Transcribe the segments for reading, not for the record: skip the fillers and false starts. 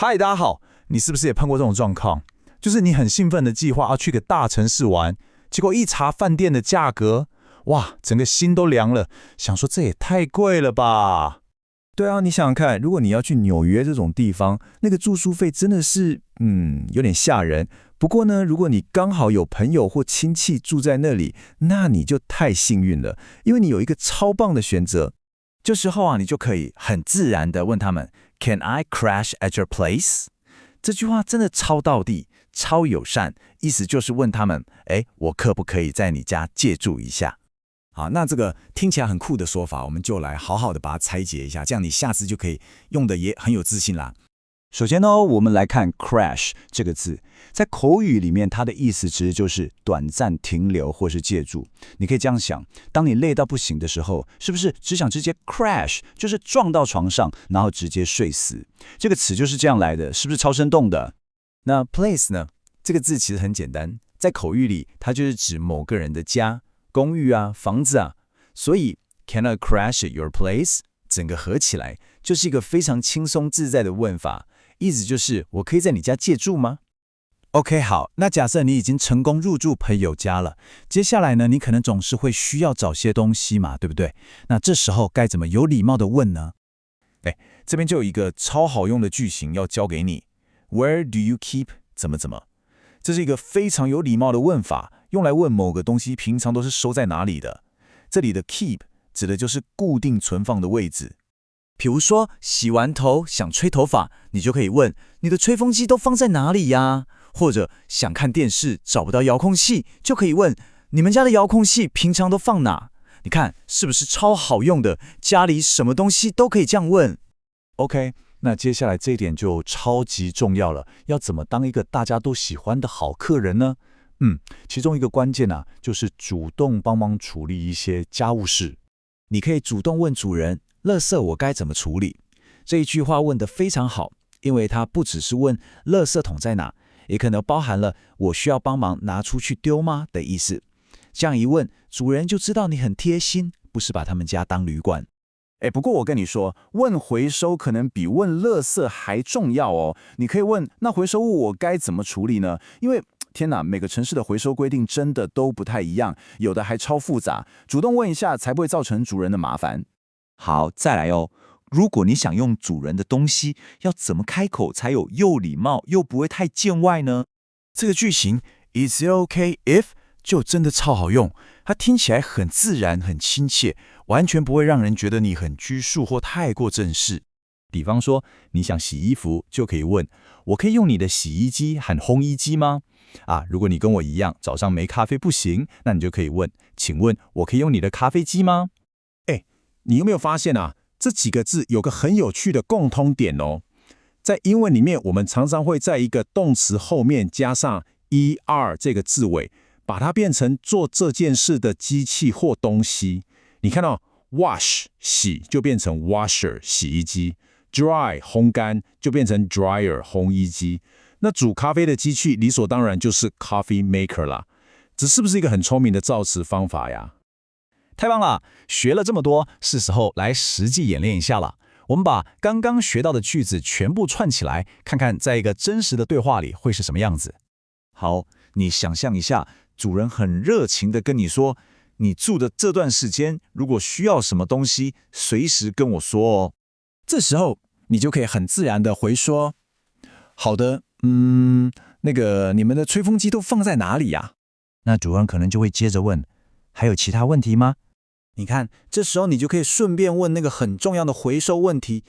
嗨，大家好，你是不是也碰过这种状况？就是你很兴奋的计划要去个大城市玩，结果一查饭店的价格，哇，整个心都凉了，想说这也太贵了吧？对啊，你想想看，如果你要去纽约这种地方，那个住宿费真的是，有点吓人。不过呢，如果你刚好有朋友或亲戚住在那里，那你就太幸运了，因为你有一个超棒的选择。这时候啊，你就可以很自然地问他们 "Can I crash at your place?" 这句话真的超道地、超友善，意思就是问他们，我可不可以在你家借住一下？好，那这个听起来很酷的说法，我们就来好好的把它拆解一下，这样你下次就可以用的也很有自信啦。首先呢，我们来看 crash 这个字，在口语里面，它的意思其实就是短暂停留或是借住。你可以这样想，当你累到不行的时候，是不是只想直接 crash， 就是撞到床上，然后直接睡死？这个词就是这样来的，是不是超生动的？那 place 呢？这个字其实很简单，在口语里，它就是指某个人的家、公寓啊、房子啊。所以 Can I crash at your place？ 整个合起来就是一个非常轻松自在的问法。意思就是我可以在你家借住吗 ？OK， 好，那假设你已经成功入住朋友家了，接下来呢，你可能总是会需要找些东西嘛，对不对？那这时候该怎么有礼貌的问呢？这边就有一个超好用的句型要教给你 ：Where do you keep 怎么？这是一个非常有礼貌的问法，用来问某个东西平常都是收在哪里的。这里的 keep 指的就是固定存放的位置。比如说，洗完头想吹头发，你就可以问你的吹风机都放在哪里呀？或者想看电视找不到遥控器，就可以问你们家的遥控器平常都放哪？你看是不是超好用的？家里什么东西都可以这样问。OK， 那接下来这一点就超级重要了，要怎么当一个大家都喜欢的好客人呢？其中一个关键就是主动帮忙处理一些家务事。你可以主动问主人，垃圾我该怎么处理？这一句话问得非常好，因为它不只是问垃圾桶在哪，也可能包含了我需要帮忙拿出去丢吗的意思。这样一问，主人就知道你很贴心，不是把他们家当旅馆。不过我跟你说，问回收可能比问垃圾还重要哦。你可以问，那回收物我该怎么处理呢？因为天哪，每个城市的回收规定真的都不太一样，有的还超复杂。主动问一下，才不会造成主人的麻烦。好，再来哦。如果你想用主人的东西，要怎么开口才有又礼貌又不会太见外呢？这个句型 Is it okay if 就真的超好用，它听起来很自然、很亲切，完全不会让人觉得你很拘束或太过正式。比方说，你想洗衣服，就可以问：我可以用你的洗衣机和烘衣机吗？如果你跟我一样，早上没咖啡不行，那你就可以问：请问我可以用你的咖啡机吗？你有没有发现这几个字有个很有趣的共通点哦？在英文里面，我们常常会在一个动词后面加上 er 这个字尾，把它变成做这件事的机器或东西。你看到 wash 洗就变成 washer 洗衣机， dry 烘干就变成 dryer 烘衣机。那煮咖啡的机器理所当然就是 coffee maker 啦。这是不是一个很聪明的造词方法呀？太棒了，学了这么多，是时候来实际演练一下了。我们把刚刚学到的句子全部串起来，看看在一个真实的对话里会是什么样子。好，你想象一下，主人很热情地跟你说，你住的这段时间，如果需要什么东西，随时跟我说哦。这时候，你就可以很自然地回说，好的，你们的吹风机都放在哪里呀？那主人可能就会接着问，还有其他问题吗？你看，这时候你就可以顺便问那个很重要的回收问题，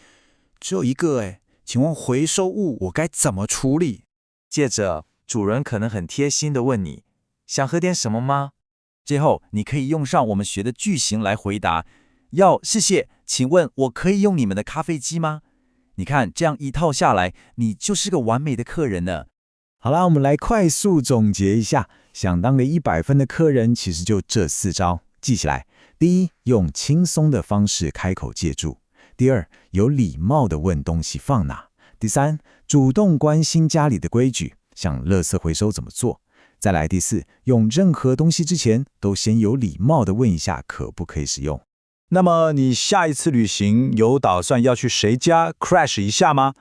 只有一个请问回收物我该怎么处理？接着，主人可能很贴心地问你，想喝点什么吗？最后，你可以用上我们学的句型来回答，谢谢，请问我可以用你们的咖啡机吗？你看，这样一套下来，你就是个完美的客人呢。好啦，我们来快速总结一下，想当个100分的客人，其实就这4招，记起来。第一，用轻松的方式开口借住；第二，有礼貌地问东西放哪；第三，主动关心家里的规矩，像垃圾回收怎么做；再来第四，用任何东西之前都先有礼貌地问一下可不可以使用。那么你下一次旅行有打算要去谁家 crash 一下吗？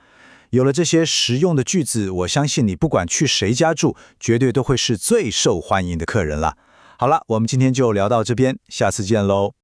有了这些实用的句子，我相信你不管去谁家住，绝对都会是最受欢迎的客人了。好了，我们今天就聊到这边，下次见喽。